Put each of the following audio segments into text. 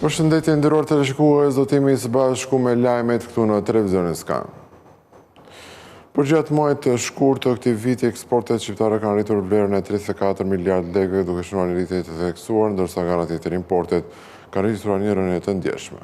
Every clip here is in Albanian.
Përshëndetje nderuar teleshikues, do t'jemi së bashku me lajmet këtu në televizionin Skan. Për gjatë muajit të shkurtë të këtij viti, eksportet shqiptare kanë rritur vlerën e 34 miliard lekëve, duke shënuar një rritje të theksuar, ndërsa nga ana tjetër importet kanë regjistruar një rënje të ndjeshme.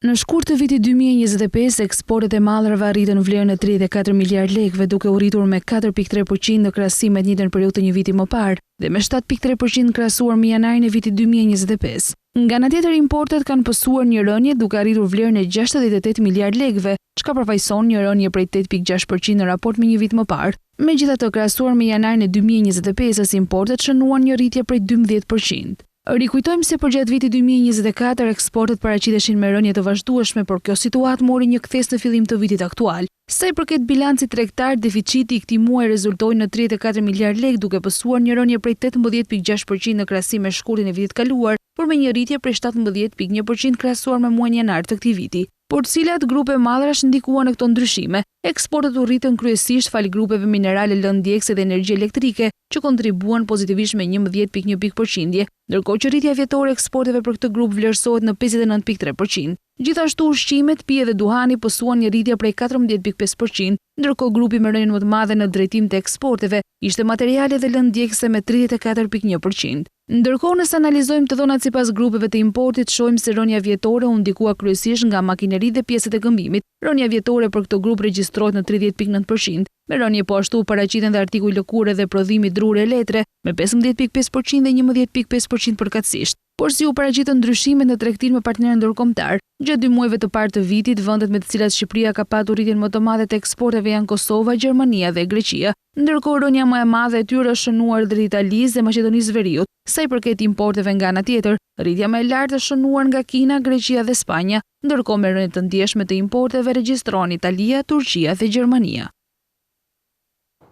Në shkurt të vitit 2025, eksportet e mallrave arritën vlerën e 34 miliard lekëve, duke u rritur me 4.3% në krahasim me të njëjtën periudhë të një viti më parë dhe me 7.3% në krahasuar me janarin e vitit 2025. Nga ana tjetër, importet kanë pësuar një rënje duke arritur vlerën e 68 miliard lekëve, çka përfaqëson një rënje prej 8.6% në raport me një vit më parë. Megjithatë, krahasuar me janarin e 2025-s, importet shënuan një rritje prej 12%. Rikujtojmë se për gjatë vitit 2024 eksportet paraqiteshin me rënje të vazhdueshme, por kjo situatë mori një kthes në fillim të vitit aktual. Sa i përket bilancit tregtar, deficiti i këtij muaji rezultoi në 34 miliard lekë, duke pësuar një rënje prej 18.6% në krahasim me shkurtin e vitit kaluar, por me një rritje prej 17.1% krahasuar me muajin janar të këtij viti. Por cilat grupe mallrash ndikuan në këto ndryshime? Eksportet u rritën kryesisht fal grupeve minerale, lëndë djegëse dhe energji elektrike, që kontribuan pozitivisht me 11.1%, ndërkohë që rritja vjetore e eksporteve për këtë grup vlerësohet në 59.3%. Gjithashtu ushqimet, pije dhe duhani pësuan një rritje prej 14.5%, ndërkohë grupi me rënien më të madhe në drejtim të eksporteve ishte materiale dhe lëndë djegëse me 34.1%. Ndërkohë, nëse analizojmë të dhënat sipas grupeve të importit, shohim se rënja vjetore u ndikua kryesisht nga makineri dhe pjesët e këmbimit. Rënja vjetore për këtë grup regjistrohet në 30.9%, me rënje po ashtu paraqiten dhe artikuj lëkure dhe prodhimi drure letre me 15.5% dhe 11.5% përkatësisht. Por si u paraqitën ndryshimet në tregtim me partnerë ndërkombëtar, gjatë 2 muajve të parë të vitit, vendet me të cilat Shqipëria ka patur rritjen më të madhe të eksporteve janë Kosova, Gjermania dhe Greqia, ndërkohë rënja më e madhe e tyre është shënuar drejt Italisë dhe Maqedonisë Veriut. Sa i përket importeve nga ana tjetër, rritja më e lartë është shënuar nga Kina, Greqia dhe Spanja, ndërkohë me rënje të ndjeshme të importeve regjistrohen Italia, Turqia dhe Gjermania.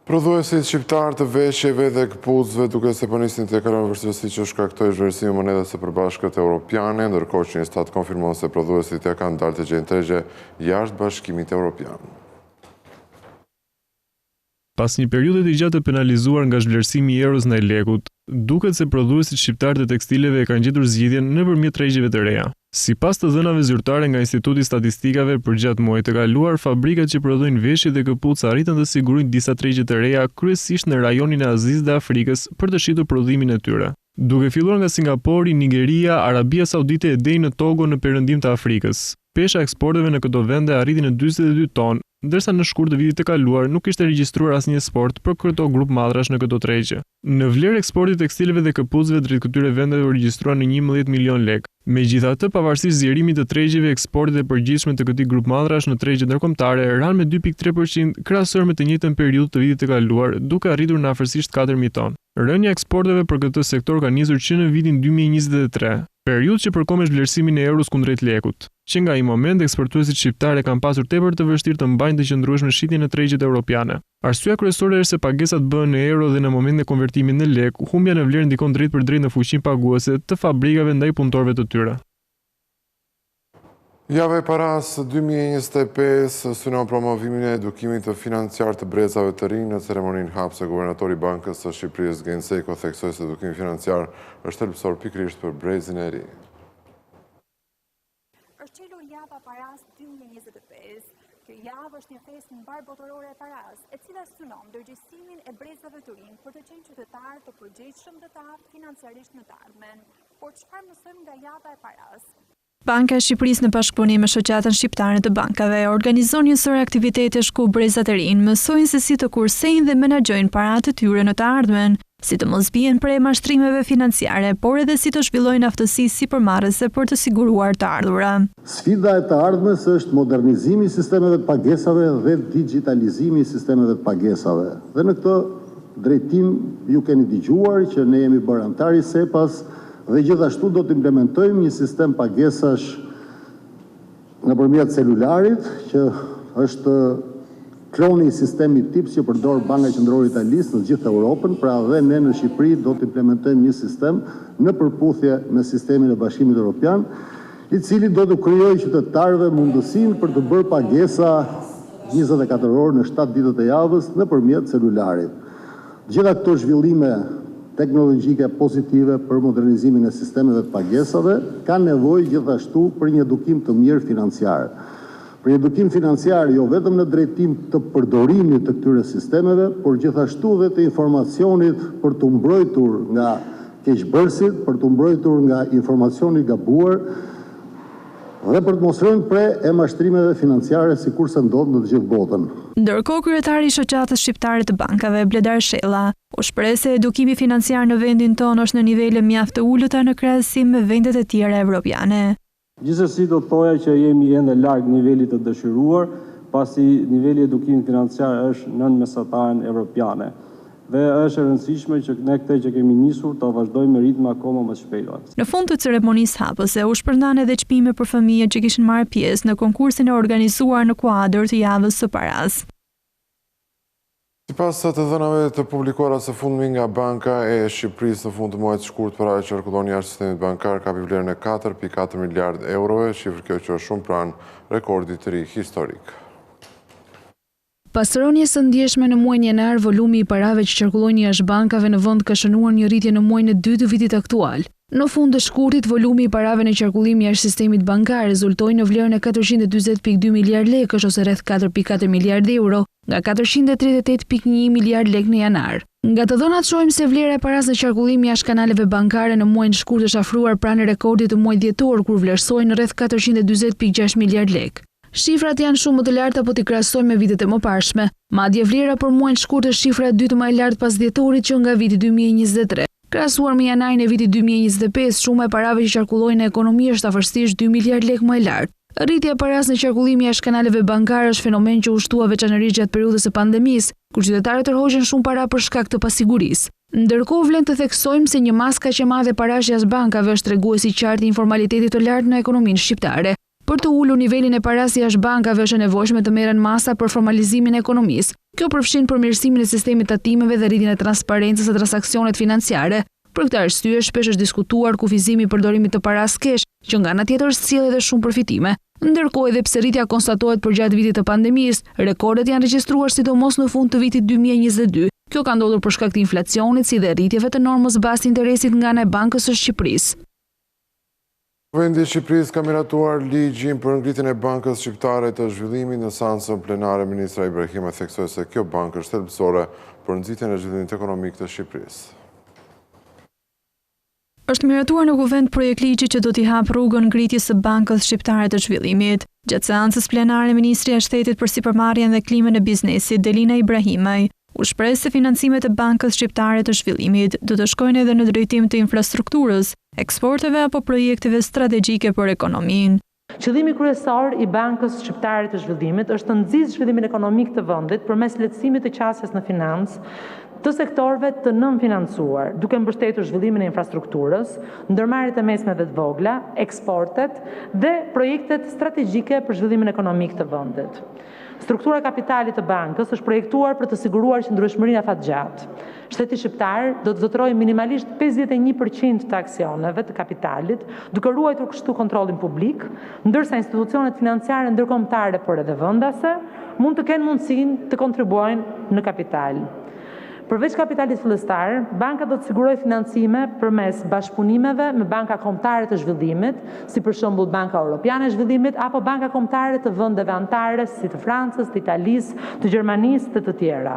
Prodhuesit shqiptar të veshjeve dhe këpucëve duke se po nisin të kalojnë vështirësi që shkaktoi zhvlerësimi i monedhës së përbashkët europiane, ndërkohë që një stat konfirmon se prodhuesit ja kanë dalë të gjejnë tregje jashtë Bashkimit Evropian. Pas një periudhe të gjatë të penalizuar nga zhvlerësimi i euros ndaj lekut, duket se prodhuesit shqiptar të tekstileve kanë gjetur zgjidhjen nëpërmjet tregjeve të reja. Sipas të dhënave zyrtare nga Instituti i Statistikave, për gjatë muajit të kaluar, fabrikat që prodhojnë veshje dhe këpucë arritën të sigurojnë disa tregje të reja, kryesisht në rajonin e Azisë dhe Afrikës, për të shitur prodhimin e tyre. Duke filluar nga Singapori, Nigeria, Arabia Saudite e deri në Togo në perëndim të Afrikës. Pesha e eksporteve në këto vende arriti në 42 tonë, ndërsa në shkurt të vitit të kaluar nuk ishte regjistruar asnjë eksport për këto grup mallrash në këto tregje. Në vlerë eksporti tekstileve dhe këpucëve drejt këtyre vendeve u regjistrua në 11 milion lekë. Megjithatë, pavarësisht zgjerimit të tregjeve, eksportet e përgjithshme të këtij grup mallrash në tregje ndërkombëtare ranë me 2.3% krahasuar me të njëjtën periudhë të vitit të kaluar, duke arritur në afërsisht 4.000 tonë. Rënja e eksporteve për këtë sektor ka nisur që në vitin 2023, periudhë që përkohë me zhvlerësimin e euros kundrejt lekut, që nga ai moment eksportuesit shqiptarë kanë pasur tepër të vështirë të mbajnë të qëndrueshme shitjen e tregjet europiane. Arsyeja kryesore është se pagesat bëhen në euro dhe në momentin e konvertimit në lek, humbja në vlerë ndikon drejt për drejt në fuqinë paguese të fabrikave ndaj punëtorëve të tyre. Java e paras 2025 synon promovimin e edukimit të financiar të brezave të rinj. Në ceremoninë hapse, guvernatori i Bankës së Shqipërisë Genseko theksoi se edukimi financiar është thelbësor pikërisht për brezin e ri. Është çelur java paras 2025. Kjo javë është një festë mbar botërore e paras, e cila synon ndërgjegjësimin e brezave të rinj për të qenë qytetarë të përgjegjshëm dhe të aftë financiarisht në të ardhmen. Por çfarë mësojmë nga java e paras? Banka e Shqipërisë në bashkëpunim me Shoqatën Shqiptare të Bankave organizon një sër aktivitetesh ku brezat e rinj mësojnë se si të kursejnë dhe menaxhojnë paratë e tyre në të ardhmen, si të mos bien prej mashtrimeve financiare, por edhe si të zhvillojnë aftësi sipërmarrëse për të siguruar të ardhura. Sfida e të ardhmes është modernizimi i sistemeve të pagesave dhe digitalizimi i sistemeve të pagesave. Dhe në këtë drejtim ju keni dëgjuar që ne jemi bërë antar i SEPAS dhe gjithashtu do të implementojmë një sistem pagesash nëpërmjet celularit, që është kloni i sistemit TIPS që përdor Banka Qendrore e Italisë në gjithë Europën, pra dhe ne në Shqipëri do të implementojmë një sistem në përputhje me sistemin e Bashkimit Evropian, i cili do të krijojë qytetarëve mundësinë për të bërë pagesa 24 orë në 7 ditët e javës nëpërmjet celularit. Gjitha këto zhvillime teknologjike pozitive për modernizimin e sistemeve të pagesave, ka nevojë gjithashtu për një edukim të mirë financiar. Për edukim financiar jo vetëm në drejtim të përdorimit të këtyre sistemeve, por gjithashtu dhe të informacionit për të mbrojtur nga keqbërësit, për të mbrojtur nga informacioni gabuar dhe për të mos rënë pre e mashtrimeve financiare si kurse ndodh në të gjithë botën. Ndërkohë, kryetari i Shoqatës Shqiptare të Bankave, Bledar Shella, u shpreh se edukimi financiar në vendin tonë është në nivele mjaft të ulëta në krahasim me vendet e tjera evropiane. Gjithsesi do të thoja që jemi ende larg nivelit të dëshiruar, pasi niveli edukimit financiar është nën mesataren evropiane. Dhe është e rëndësishme që ne këtë që kemi nisur të vazhdojmë me ritme akoma më shpejta. Në fund të ceremonisë hapëse u shpërndan edhe çmime për fëmijët që kishin marrë pjesë në konkursin e organizuar në kuadër të javës së paras. Sipas të dhënave të publikuara së fundmi nga Banka e Shqipërisë në fund të muajit të shkurt, para që qarkullon jashtë sistemit bankar kapi vlerën e 4.4 miliard eurove, shifër kjo që është shumë pranë rekordit të ri historik. Pas rënies së ndjeshme në muajin janar, volumi i parave që qarkullojnë jashtë bankave në vend ka shënuar një rritje në muajin e dytë të vitit aktual. Në fund të shkurtit, volumi i parave në qarkullim jashtë sistemit bankar rezultoi në vlerën e 440.2 miliard lekësh ose rreth 4.4 miliard euro, nga 438.1 miliard lek në janar. Nga të dhënat shohim se vlera e paras në qarkullim jashtë kanaleve bankare në muajin shkurt është afruar pranë rekordit të muajit dhjetor, kur vlerësoi në rreth 440.6 miliard lek. Shifrat janë shumë më të larta po t'i krahasojmë me vitet e mëparshme. Madje vlera për muajin shkurt është shifra e dytë më e lartë pas dhjetorit që nga viti 2023. Krahasuar me janarin e vitit 2025, shuma e parave që qarkullojnë në ekonomi është afërsisht 2 miliard lek më e lartë. Rritja e paras në qarkullim jashtë kanaleve bankare është fenomen që u shtua veçanërisht gjatë periudhës së pandemisë, kur qytetarët tërhoqën shumë para për shkak të pasigurisë. Ndërkohë vlen të theksojmë se një masë kaq e madhe parash jashtë bankave është treguesi i qartë i informalitetit të lartë në ekonominë shqiptare. Për të ulur nivelin e paras jashtë bankave është e nevojshme të merren masa për formalizimin e ekonomisë. Kjo përfshin përmirësimin e sistemit tatimeve dhe rritjen e transparencës së transaksionet financiare. Për këtë arsye shpesh është diskutuar kufizimi i përdorimit të paras kesh, që nga ana tjetër sjell edhe shumë përfitime. Ndërkohë, edhe pse rritja konstatohet përgjatë vitit të pandemisë, rekordet janë regjistruar sidomos në fund të vitit 2022. Kjo ka ndodhur për shkak të inflacionit si dhe rritjeve të normës bazë interesit nga ana e Bankës së Shqipërisë. Vendi i Shqipërisë ka miratuar ligjin për ngritjen e Bankës Shqiptare të Zhvillimit në seancën plenare. Ministra Ibrahima theksoi se kjo bankë është thelbësore për nxitjen e zhvillimit ekonomik të Shqipërisë. Është miratuar në kuvent projekt ligji që do t'i hap rrugën ngritjes së Bankës Shqiptare të Zhvillimit. Gjatë seancës plenare, Ministria e Shtetit për Sipërmarrjen dhe Klimën e Biznesit, Delina Ibrahimaj, u shpreh se financimet e Bankës Shqiptare të Zhvillimit do të shkojnë edhe në drejtim të infrastrukturës, eksporteve apo projekteve strategjike për ekonominë. Qëllimi kryesor i Bankës Shqiptare të Zhvillimit është të nxjisë zhvillimin ekonomik të vendit përmes lehtësimit të qasjes në financë të sektorëve të nënfinancuar, duke mbështetur zhvillimin e infrastrukturës, ndërmarrjet e mesme dhe të vogla, eksportet dhe projektet strategjike për zhvillimin ekonomik të vendit. Struktura e kapitalit të bankës është projektuar për të siguruar qëndrueshmërinë afatgjatë. Shteti shqiptar do të zotërojë minimalisht 51% të aksioneve të kapitalit, duke ruajtur kështu kontrollin publik, ndërsa institucionet financiare ndërkombëtare por edhe vendase mund të kenë mundësinë të kontribuojnë në kapital. Përveç kapitalit fillestar, banka do të sigurojë financime përmes bashkëpunimeve me banka kombëtare të zhvillimit, si për shembull Banka Europiane e Zhvillimit apo banka kombëtare të vendeve anëtare si të Francës, të Italisë, të Gjermanisë dhe të tjera.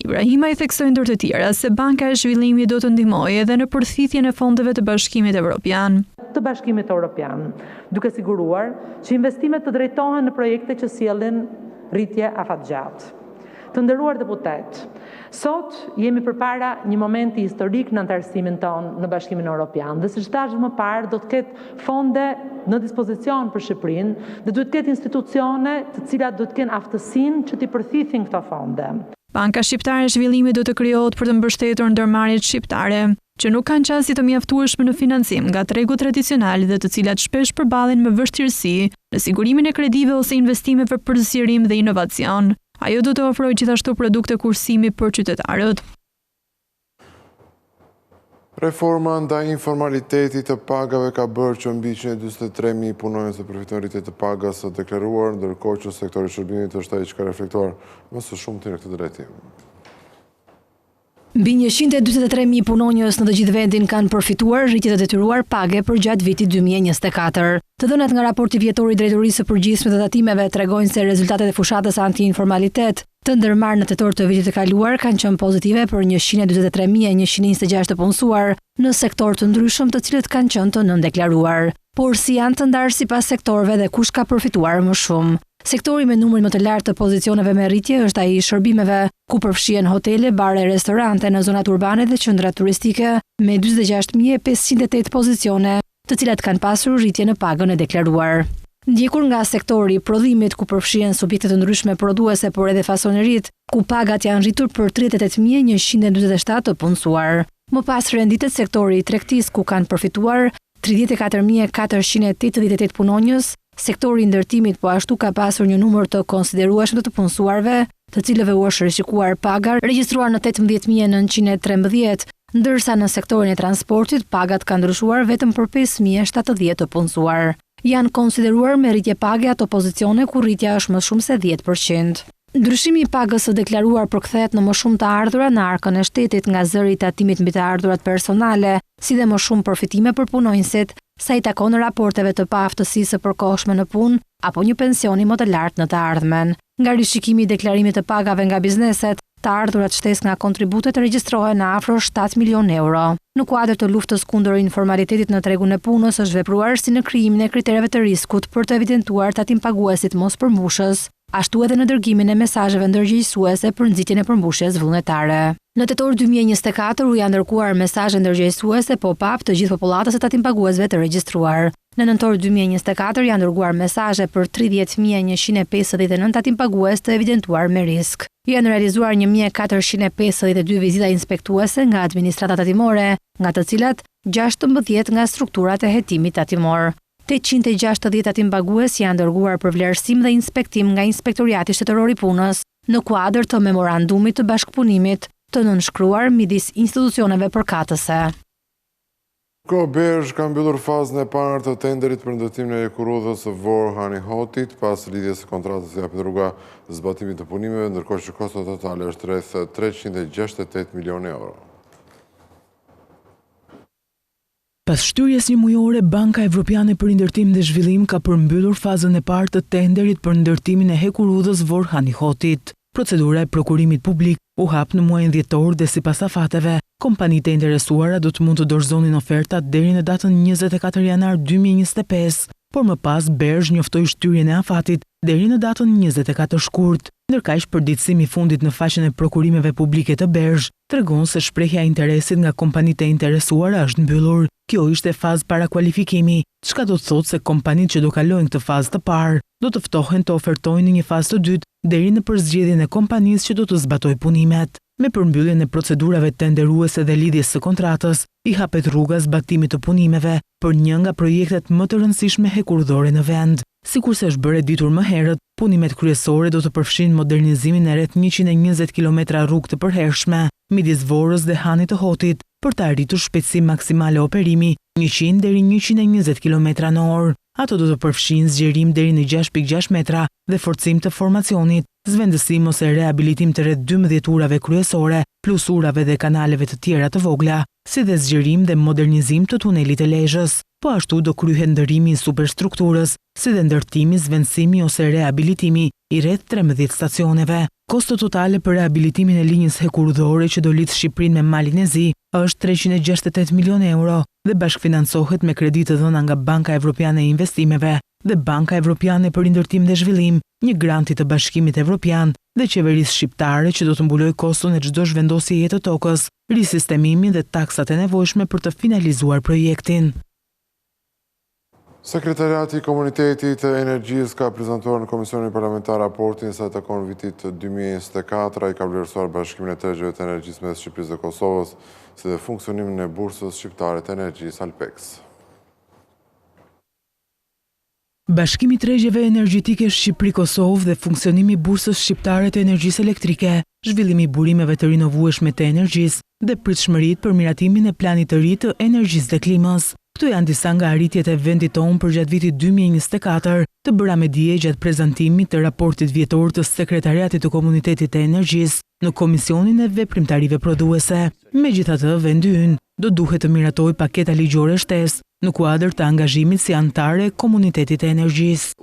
Ibrahima i theksoi ndër të tjera se Banka e Zhvillimit do të ndihmojë edhe në përthithjen e fondeve të Bashkimit Evropian. Duke siguruar që investimet të drejtohen në projekte që sjellin rritje afatgjatë. Të nderuar deputet, sot jemi përpara një momenti historik në anëtarësimin tonë në Bashkimin Evropian dhe siç thash më parë do të ketë fonde në dispozicion për Shqipërinë dhe duhet të ketë institucione të cilat do të kenë aftësinë që t'i përthithin këto fonde. Banka Shqiptare e Zhvillimit do të krijohet për të mbështetur ndërmarrjet shqiptare, që nuk kanë qasje të mjaftueshme në financim nga tregu tradicional dhe të cilat shpesh përballen me vështirësi në sigurimin e kredive ose investimeve për zgjerim dhe inovacion. Ajo do të ofrojë gjithashtu produkte kursimi për qytetarët. Reforma ndaj informalitetit të pagave ka bërë që mbi 143.000 punonjës të përfitojnë rritje të pagës së deklaruar, ndërkohë që sektori i shërbimit është ai që ka reflektuar më së shumti në këtë drejtim. Mbi 143.000 punonjës në të gjithë vendin kanë përfituar rritje të detyruar page për gjatë vitit 2024. Të dhënat nga raporti vjetor i Drejtorisë së Përgjithshme të Tatimeve tregojnë se rezultatet e fushatës anti-informalitet të ndërmarrë në tetor të vitit të kaluar kanë qenë pozitive për 143.126 të punësuar në sektor të ndryshëm, të cilët kanë qenë të nëndeklaruar. Por si janë të ndarë sipas sektorëve dhe kush ka përfituar më shumë? Sektori me numrin më të lartë të pozicioneve me rritje është ai i shërbimeve, ku përfshihen hotele, bare, restorante në zonat urbane dhe qendra turistike, me 46.508 pozicione, të cilat kanë pasur rritje në pagën e deklaruar. Ndjekur nga sektori i prodhimit, ku përfshihen subjekte të ndryshme prodhuese, por edhe fasonerit, ku pagat janë rritur për 38.147 të punësuar. Më pas renditet sektori i tregtisë, ku kanë përfituar 34.488 punonjës. Sektori i ndërtimit po ashtu ka pasur një numër të konsiderueshëm të punësuarve, të cilëve u është rishikuar paga, regjistruar në 18.913, ndërsa në sektorin e transportit pagat kanë ndryshuar vetëm për 5.070 të punësuar. Janë konsideruar me rritje page ato pozicione ku rritja është më shumë se 10%. Ndryshimi i pagës së deklaruar përkthehet në më shumë të ardhura në arkën e shtetit nga zëri i tatimit mbi të ardhurat personale, si dhe më shumë përfitime për punonjësit, sa i takon raporteve të paaftësisë së përkohshme në punë apo një pensioni më të lartë në të ardhmen. Nga rishikimi i deklarimit të pagave nga bizneset, të ardhurat shtesë nga kontributet regjistrohen në afro 7 milion euro. Në kuadër të luftës kundër informalitetit në tregun e punës është vepruar si në krijimin e kritereve të riskut për të evidentuar tatim paguesit mos përmbushës, ashtu edhe në dërgimin e mesazheve ndërgjegjësuese për nxitjen e përmbushjes vullnetare. Në tetor 2024 u janë dërguar mesazhe ndërgjegjësuese pop-up të gjithë popullatës së tatim paguesve të regjistruar. Në nëntor 2024 janë dërguar mesazhe për 30.159 tatim pagues të evidentuar me risk. Janë realizuar 1.452 vizita inspektuese nga administrata tatimore, nga të cilat 16 nga strukturat e hetimit tatimor. 860 tatim pagues janë dërguar për vlerësim dhe inspektim nga Inspektoriati Shtetëror i Punës në kuadër të memorandumit të bashkëpunimit të nënshkruar midis institucioneve përkatëse. Bergh ka mbyllur fazën e parë të tenderit për ndërtimin e kurudhës së Vor-Hanihotit pas lidhjes së kontratës së japet rruga zbatimit të punimeve, ndërkohë që kosto totale është rreth 368 milionë euro. Pas shtyrjes një mujore, Banka Evropiane për Ndërtim dhe Zhvillim ka përmbyllur fazën e parë të tenderit për ndërtimin e hekurudhës Vor-Hanihotit. Procedura e prokurimit publik u hap në muajin dhjetor dhe sipas afateve, kompanitë e interesuara do të mund të dorëzonin ofertat deri në datën 24 janar 2025, por më pas Bergh njoftoi shtyrjen e afatit deri në datën 24 shkurt. Ndërkaq përditësimi i fundit në faqen e prokurimeve publike të Bergh tregon se shprehja e interesit nga kompanitë e interesuara është mbyllur. Kjo ishte fazë para kualifikimi, çka do të thotë se kompanitë që do kalojnë këtë fazë të parë do të ftohen të ofertojnë në një fazë të dytë deri në përzgjedhjen e kompanisë që do të zbatojë punimet. Me përmbylljen e procedurave tenderuese dhe lidhjes së kontratës, i hapet rruga zbatimit të punimeve për një nga projektet më të rëndësishme hekurudhore në vend. Sikurse është bërë ditur më herët, punimet kryesore do të përfshin modernizimin e rreth 120 kilometra rrugë të përhershme midis Vorës dhe Hanit të Hotit për të arritur shpejtësi maksimale operimi 100 deri 120 km/h. Ato do të përfshin zgjerim deri në 6.6 metra dhe forcim të formacionit, zvendësim ose rehabilitim të rreth 12 urave kryesore, plus urave dhe kanaleve të tjera të vogla, si dhe zgjerim dhe modernizim të tunelit të Lezhës. Po ashtu do kryhet ndërrimi i superstrukturës, si dhe ndërtimi, zvendësimi ose rehabilitimi i rreth 13 stacioneve. Kosto totale për rehabilitimin e linjës hekurudhore që do lidh Shqipërinë me Malin e Zi është 368 milionë euro dhe bashkëfinancohet me kredi të dhëna nga Banka Evropiane e Investimeve dhe Banka Evropiane për Ndërtim dhe Zhvillim, një granti të Bashkimit Evropian dhe qeverisë shqiptare që do të mbulojë koston e çdo zhvendosjeje të tokës, risistemimin dhe taksat e nevojshme për të finalizuar projektin. Sekretariati i Komunitetit të Energjisë ka prezantuar në Komisionin Parlamentar raportin sa i takon vitit 2024, ai ka vlerësuar bashkimin e tregjeve të energjisë mes Shqipërisë dhe Kosovës, si dhe funksionimin e bursës shqiptare të energjisë Alpex. Bashkimi i tregjeve energjetike Shqipëri-Kosovë dhe funksionimi i bursës shqiptare të energjisë elektrike, zhvillimi i burimeve të rinovueshme të energjisë dhe pritshmëritë për miratimin e planit të ri të energjisë dhe klimës. Këto Këto janë disa nga arritjet e vendit tonë për gjatë vitit 2024, të bëra me dije gjatë prezantimit të raportit vjetor të Sekretariatit të Komunitetit të Energjisë në Komisionin e Veprimtarive Prodhuese. Megjithatë, vendi ynë do duhet të miratojë paketa ligjore shtesë në kuadër të angazhimit si anëtare e Komunitetit të Energjisë.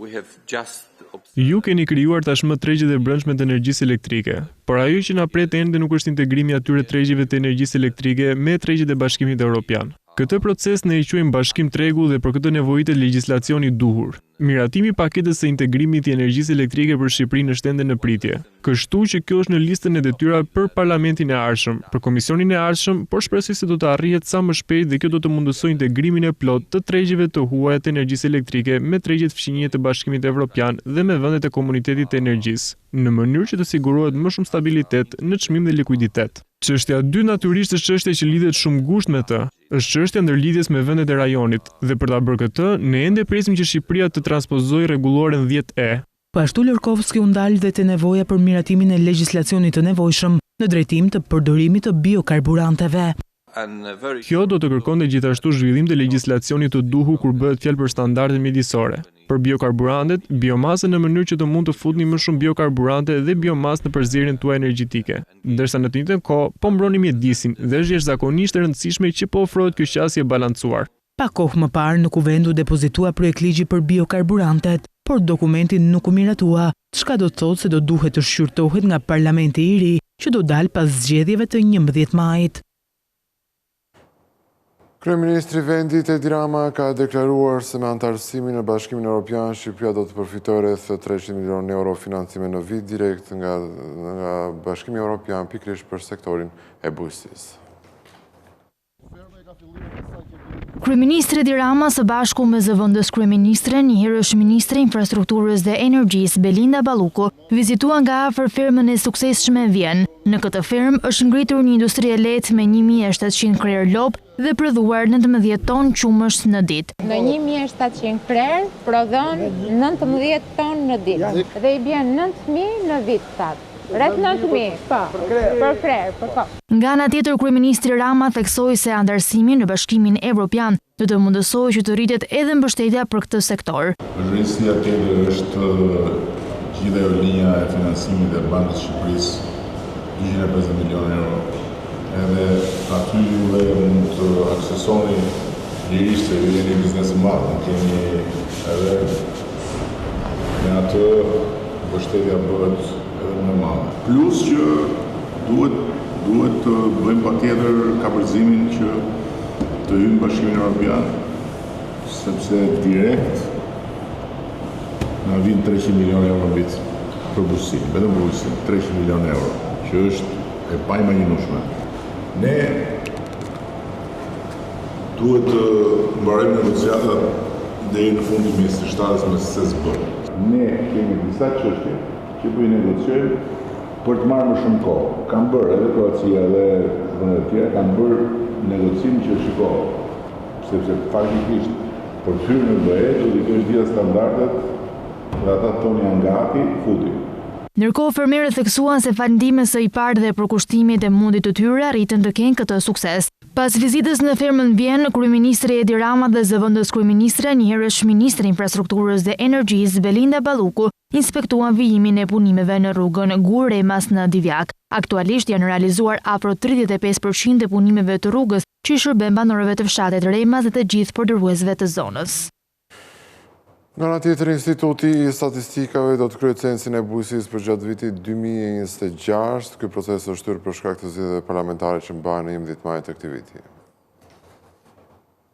Ju keni krijuar tashmë tregjet e brendshme të energjisë elektrike, por ajo që na pret ende nuk është integrimi i atyre tregjeve të energjisë elektrike me tregjet e Bashkimit Evropian. Këtë proces ne e quajmë bashkim tregu dhe për këtë nevojitet legjislacioni i duhur. Miratimi i paketës së integrimit të energjisë elektrike për Shqipërinë është ende në pritje. Kështu që kjo është në listën e detyrave për Parlamentin e ardhshëm, për Komisionin e ardhshëm, por shpresoj se do të arrihet sa më shpejt dhe kjo do të mundësojë integrimin e plot të tregjeve të huaja të energjisë elektrike me tregjet fqinjie të Bashkimit Evropian dhe me vendet e Komunitetit të Energjisë, në mënyrë që të sigurohet më shumë stabilitet në çmim dhe likuiditet. Çështja 2 natyrisht është çështje që lidhet shumë ngushtë me të. Është çështja ndërlidhjes me vendet e rajonit dhe për ta bërë këtë, ne ende presim që Shqipëria të transpozojë rregulloren 10E. Po ashtu Lërkovski u ndal dhe te nevoja për miratimin e legjislacionit të nevojshëm në drejtim të përdorimit të biokarburanteve. Kjo do të kërkonte gjithashtu zhvillim të legjislacionit të duhur kur bëhet fjalë për standardet mjedisore. Për biokarburantet, biomasën në mënyrë që të mund të futni më shumë biokarburante dhe biomasë në përzierjen tuaj energjetike, ndërsa në të njëjtën kohë po mbroni mjedisin dhe është jashtëzakonisht e rëndësishme që po ofrohet kjo qasje e balancuar. Pak kohë më parë në Kuvend u depozitua projekt ligji për biokarburantet, por dokumenti nuk u miratua, çka do të thotë se do duhet të shqyrtohet nga Parlamenti i ri, që do dalë pas zgjedhjeve të 11 majit. Kryeministri i vendit Edi Rama ka deklaruar se me antarësimin në Bashkimin Evropian, Shqipëria do të përfitojë rreth 300 milionë euro financime në vit direkt nga Bashkimi Evropian pikërisht për sektorin e bujqësisë. Kryeministri Edi Rama së bashku me zëvendës kryeministre, njëherësh ministre infrastrukturës dhe energjisë Belinda Balluku, vizituan nga afër fermën e suksesshme Vjen. Në këtë fermë është ngritur një industri e lehtë me 1700 krerë lop dhe prodhuar 19 ton qumësht në ditë. Në 1700 krerë prodhon 19 ton në ditë dhe i bën 9000 në vit thatë. Rreth 9000 për krerë, për kohë. Nga ana tjetër, kryeministri Rama theksoi se antarësimi në Bashkimin Evropian do të mundësojë që të rritet edhe mbështetja për këtë sektor. Rrisja tjetër është gjithë ajo linja e financimit e Bankës së Shqipërisë, 250 milionë euro. Edhe aty juve mund të aksesoni lirisht se ju jeni biznes i madh, keni edhe me atë mbështetja bëhet edhe më e madhe. Plus që duhet të bëjmë patjetër kapërcimin që të hyjmë Bashkimin Evropian, sepse direkt na vin 300 milionë euro në vit për bujqësinë, vetëm bujqësinë, 300 milionë euro, që është e paimagjinueshme. Ne duhet të mbarojmë negociatat deri në fund të vitit të 2027 me SSB. Ne kemi disa çështje që po i negociojmë për të marrë më shumë kohë. Kanë bërë edhe Kroacia dhe vendet e tjera kanë bërë negocim që shikohet, sepse faktikisht për të hyrë në BE do të kesh gjitha standardet dhe ata tonë janë gati, futi. Ndërkohë, fermerët theksuan se falëndimet së i parë dhe përkushtimet e mundit të tyre arritën të kenë këtë sukses. Pas vizitës në fermën Vjen, kryeministri Edi Rama dhe zëvendës kryeministre, njëherësh ministre infrastrukturës dhe energjisë Belinda Balluku, inspektuan vijimin e punimeve në rrugën Gur-Remas në Divjak. Aktualisht janë realizuar afro 35% e punimeve të rrugës, që i shërben banorëve të fshatit Remas dhe të gjithë përdorësve të zonës. Nga ana tjetër, Instituti i Statistikave do të kryejë censin e bujqësisë për gjatë vitit 2026. Ky proces është shtyr për shkak të zgjedhjeve parlamentare që mbahen në 11 maj të këtij viti.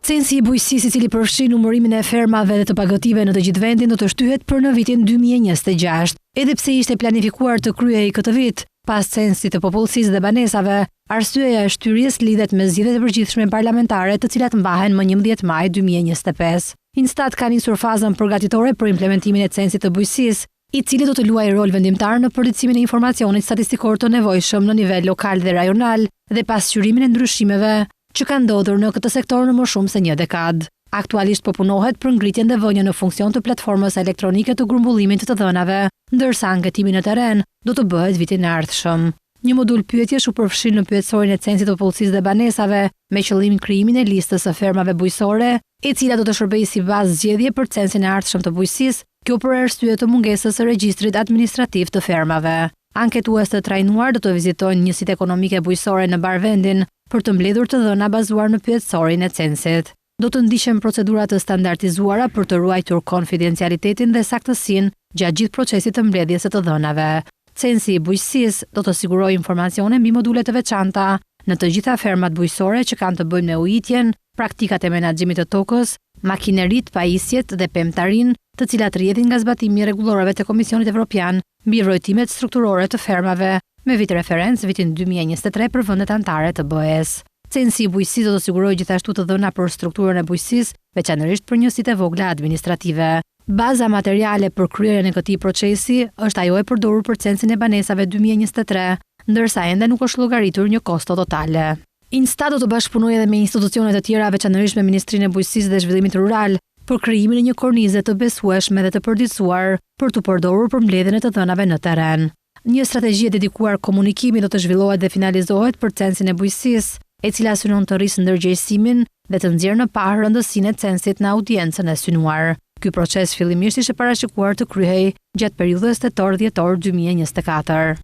Censi i bujqësisë, i cili përfshin numërimin e fermave dhe të pagëtive në të gjithë vendin, do të shtyhet për në vitin 2026. Edhe pse ishte planifikuar të kryhej këtë vit, pas censit të popullsisë dhe banesave, arsyeja e shtyrjes lidhet me zgjedhjet e përgjithshme parlamentare, të cilat mbahen më 11 maj 2025. Instat ka nisur fazën përgatitore për implementimin e censit të bujqësisë, i cili do të luajë rol vendimtar në përditësimin e informacionit statistikor të nevojshëm në nivel lokal dhe rajonal dhe pasqyrimin e ndryshimeve që kanë ndodhur në këtë sektor në më shumë se një dekadë. Aktualisht po punohet për ngritjen dhe vënien në funksion të platformës elektronike të grumbullimit të dhënave, ndërsa anketimi në terren do të bëhet vitin e ardhshëm. Një modul pyetjesh u përfshin në pyetësorin e censit të popullsisë dhe banesave, me qëllim krijimin e listës së fermave bujqësore, e cila do të shërbejë si bazë zgjedhje për censin e ardhshëm të bujqësisë, kjo për arsye të mungesës së regjistrit administrativ të fermave. Anketues të trajnuar do të vizitojnë njësitë ekonomike bujqësore në Barvendin për të mbledhur të dhëna bazuar në pyetësorin e censit. Do të ndiqen procedura të standardizuara për të ruajtur konfidencialitetin dhe saktësinë gjatë gjithë procesit të mbledhjes së të dhënave. Censi i bujqësisë do të sigurojë informacione mbi module të veçanta në të gjitha fermat bujqësore që kanë të bëjnë me ujitjen, praktikat e menaxhimit të tokës, makineritë, pajisjet dhe pemtarin, të cilat rrjedhin nga zbatimi i rregulloreve të Komisionit Evropian mbi vrojtimet strukturore të fermave, me vit referencë vitin 2023 për vendet anëtare të BE-s. Censi i bujqësisë do të sigurojë gjithashtu të dhëna për strukturën e bujqësisë, veçanërisht për njësitë e vogla administrative. Baza materiale për kryerjen e këtij procesi është ajo e përdorur për censin e banesave 2023, ndërsa ende nuk është llogaritur një kosto totale. Insta do të bashkëpunojë edhe me institucione të tjera, veçanërisht me Ministrinë e Bujqësisë dhe Zhvillimit Rural, për krijimin e një kornize të besueshme dhe të përditësuar për të përdorur për mbledhjen e të dhënave në terren. Një strategji e dedikuar komunikimit do të zhvillohet dhe finalizohet për censin e bujqësisë, e cila synon të rrisë ndërgjegjësimin dhe të nxjerrë në parë rëndësinë e censit në audiencën e synuar. Ky proces fillimisht ishte parashikuar të kryhej gjatë periudhës tetor-dhjetor 2024.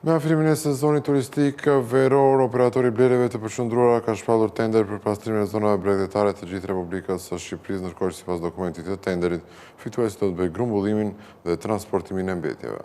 Me afrimin e sezonit turistik veror, operatori i blerjeve të përshëndruara ka shpallur tender për pastrimin e zonave bregdetare të gjithë Republikës së Shqipërisë, ndërkohë që sipas dokumentit të tenderit, fituesi do të bëjë grumbullimin dhe transportimin e mbetjeve.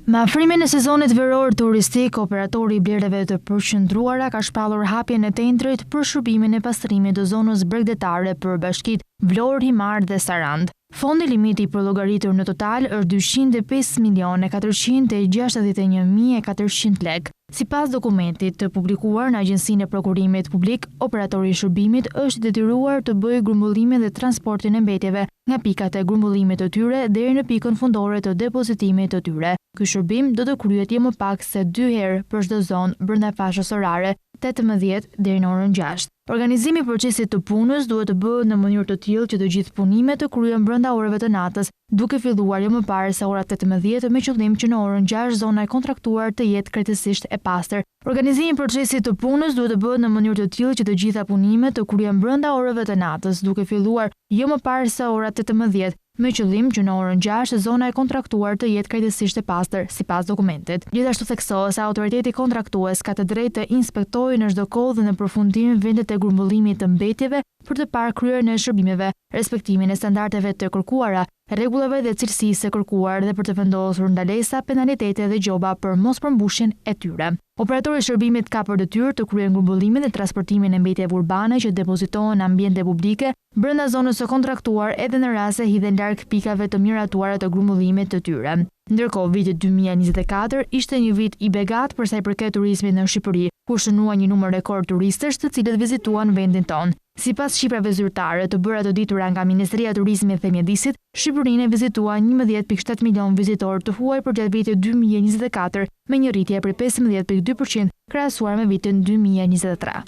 Me afrimin e sezonit veror turistik, operatori i blerjeve të përqendruara ka shpallur hapjen e tendrit për shërbimin e pastrimit të zonës bregdetare për bashkitë Vlorë, Himar dhe Sarand. Fondi limiti për llogaritur në total është 205.461.400 lek. Sipas dokumentit të publikuar në Agjencinë e Prokurimit Publik, operatori i shërbimit është detyruar të bëjë grumbullimin dhe transportin e mbetjeve nga pikat e grumbullimit të tyre deri në pikën fundore të depozitimit të tyre. Ky shërbim do të kryhet jo më pak se 2 herë për çdo zonë brenda fashës orare 18 deri në orën 6. Organizimi i procesit të punës duhet të bëhet në mënyrë të tillë që të gjithë punimet të kryhen brenda orëve të natës, duke filluar jo më parë se ora 18 me qëllim që në orën 6 zona e kontraktuar të jetë krejtësisht e pastër. Organizimi i procesit të punës duhet të bëhet në mënyrë të tillë që të gjitha punimet të kryhen brenda orëve të natës, duke filluar jo më parë se ora 18 me qëllim që në orën 6 zona e kontraktuar të jetë krejtësisht e pastër, sipas dokumentit. Gjithashtu theksohet se autoriteti kontraktues ka të drejtë të inspektojë në çdo kohë dhe në përfundim vendet e grumbullimit të mbetjeve për të parë kryerjen e shërbimeve, respektimin e standardeve të kërkuara, rregullave dhe cilësisë së kërkuar dhe për të vendosur ndalesa, penalitete dhe gjoba për mospërmbushjen e tyre. Operatori i shërbimit ka për detyrë të kryejë grumbullimin dhe transportimin e mbetjeve urbane që depozitohen në ambiente publike brenda zonës së kontraktuar edhe në rast se hidhen larg pikave të miratuara të grumbullimit të tyre. Ndërkohë, viti 2024 ishte një vit i begat për sa i përket turizmit në Shqipëri, ku shënua një numër rekord turistësh të cilët vizituan vendin tonë. Sipas shifrave zyrtare të bëra të ditura nga Ministria e Turizmit dhe Mjedisit, Shqipërinë vizituan 11.7 milion vizitorë të huaj për gjatë vitit 2024, me një rritje prej 15.2% krahasuar me vitin 2023.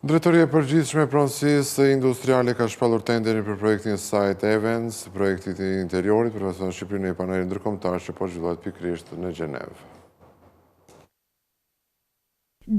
Drejtoria e Përgjithshme e Pronësisë Industriale ka shpallur tenderin për projektin Site Events, projekti i interiorit për vazhdon Shqipërinë në një panel ndërkombëtar që po zhvillohet pikërisht në Gjenevë.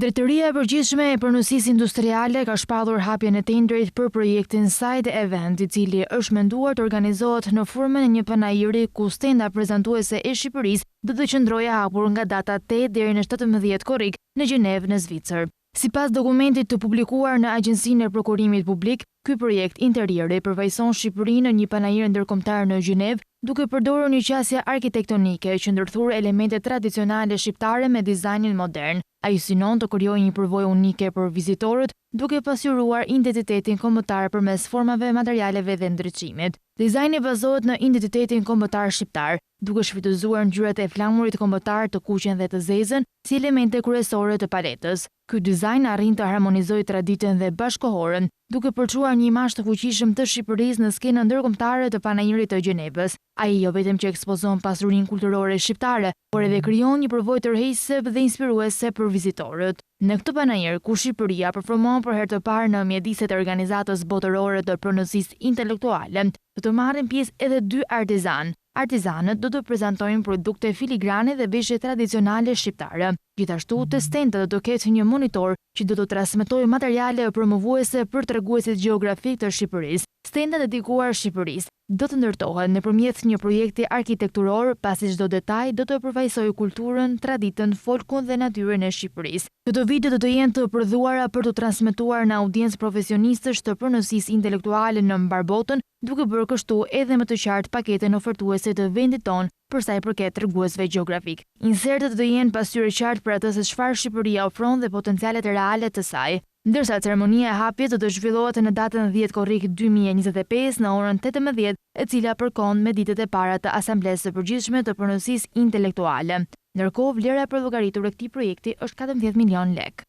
Drejtoria e Përgjithshme e Pronësisë Industriale ka shpallur hapjen e tenderit për projektin Site Event, i cili është menduar të organizohet në formën e një panajiri ku stenda prezantuese e Shqipërisë do të qëndrojë hapur nga data 8 deri në 17 korrik në Gjenevë në Zvicër. Sipas dokumentit të publikuar në Agjencinë e Prokurimit Publik, ky projekt interiori përfaqëson Shqipërinë në një panajir ndërkombëtar në Gjenevë, duke përdorur një qasje arkitektonike që ndërthur elemente tradicionale shqiptare me dizajnin modern. Ai synon të krijojë një përvojë unike për vizitorët, duke pasqyruar identitetin kombëtar përmes formave, materialeve dhe ndriçimit. Dizajni bazohet në identitetin kombëtar shqiptar, duke shfrytëzuar ngjyrat e flamurit kombëtar të kuqen dhe të zezën si elemente kryesore të paletës. Ky dizajn arrin të harmonizojë traditën dhe bashkohorën, duke përçuar një imazh të fuqishëm të Shqipërisë në skenën ndërkombëtare të panajirit të Gjenevës. Ai jo vetëm që ekspozon pasurinë kulturore shqiptare, por edhe krijon një përvojë tërheqëse dhe inspiruese për vizitorët. Në këtë panajir, ku Shqipëria performon për herë të parë në mjediset e organizatës botërore të pronësisë intelektuale, do të marrin pjesë edhe 2 artizan. Artizanët do të prezantojnë produkte filigrane dhe veshje tradicionale shqiptare. Gjithashtu, te stendët do të ketë një monitor që do të transmetojë materiale promovuese për treguesit gjeografik të Shqipërisë. Stendat dedikuar Shqipërisë do të ndërtohen nëpërmjet një projekti arkitekturor, pasi çdo detaj do të përfaqësojë kulturën, traditën, folkun dhe natyrën e Shqipërisë. Këto video do të jenë të përdhuara për të transmetuar në audiencë profesionistësh të pronësisë intelektuale në mbar botën, duke bërë kështu edhe më të qartë paketën ofertuese të vendit tonë për sa i përket treguesve gjeografik. Insertet do jenë pasqyrë qartë për atë se çfarë Shqipëria ofron dhe potencialet reale të saj. Ndërsa ceremonia e hapjes do të zhvillohet në datën 10 korrik 2025 në orën 18, e cila përkon me ditët e para të Asamblesë së Përgjithshme të Pronësisë Intelektuale. Ndërkohë, vlera e përllogaritur e këtij projekti është 14 milion lek.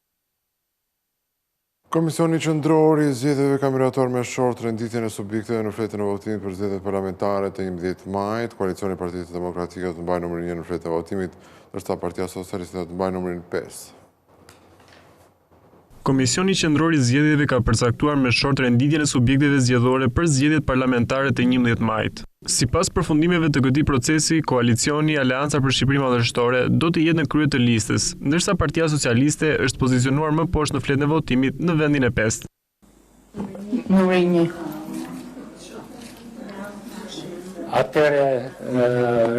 Komisioni Qendror i Zgjedhjeve ka mirator me short renditjen e subjekteve në fletën e votimit për zgjedhjet parlamentare të 11 majit. Koalicioni i Partisë Demokratike do të mbajë numrin 1 në fletën e votimit, ndërsa Partia Socialiste do të mbajë numrin 5. Komisioni Qendror i Zgjedhjeve ka përcaktuar me short renditjen e subjekteve zgjedhore për zgjedhjet parlamentare të 11 majit. Sipas përfundimeve të këtij procesi, koalicioni Aleanca për Shqipërinë Madhështore do të jetë në krye të listës, ndërsa Partia Socialiste është pozicionuar më poshtë në fletën e votimit në vendin e 5. Numri 1. Atëre,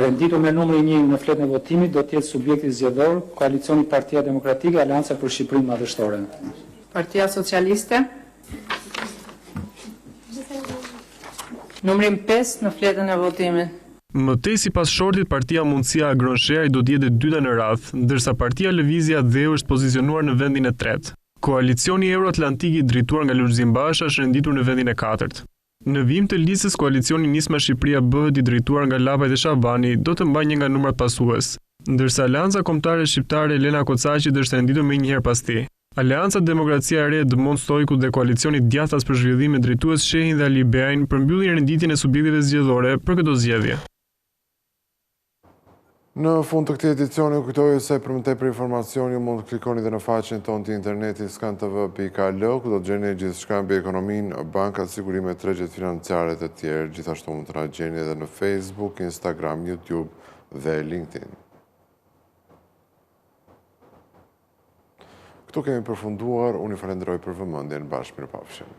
renditur me numrin 1 në fletën e votimit do të jetë subjekti zgjedhor, koalicioni Partia Demokratike, Aleanca për Shqipërinë Madhështore. Partia Socialiste. Numrin 5 në fletën e votimit. Mëtej sipas shortit, Partia Mundësia Agron Sheaj do të jetë e dyta në radhë, ndërsa Partia Lëvizja Dheu është pozicionuar në vendin e 3. Koalicioni Euroatlantik i drejtuar nga Lulzim Basha është renditur në vendin e 4. Në vijim të listës, koalicioni Nisma Shqipëria bëhet i drejtuar nga Lapajt e Shabani do të mbajë një nga numrat pasues, ndërsa Aleanca Kombëtare Shqiptare Elena Kocaqi është renditur më njëherë pas tij. Aleanca Demokracia e Re Dëmon Stojku dhe koalicioni Djathtas për Zhvillim me drejtues Shehin dhe Ali Beajn përmbyllin renditjen e subjekteve zgjedhore për këto zgjedhje. Në fund të këtij edicioni, u kujtoj se për më tepër informacioni mund të klikoni dhe në faqen tonë të internetit skantv.al, ku do të gjeni gjithçka mbi ekonominë, bankat, sigurimet, tregjet financiare të tjerë. Gjithashtu mund të na gjeni edhe në Facebook, Instagram, YouTube dhe LinkedIn. Këtu kemi përfunduar, unë i falenderoj për vëmendjen, bashkë mirëpafshim.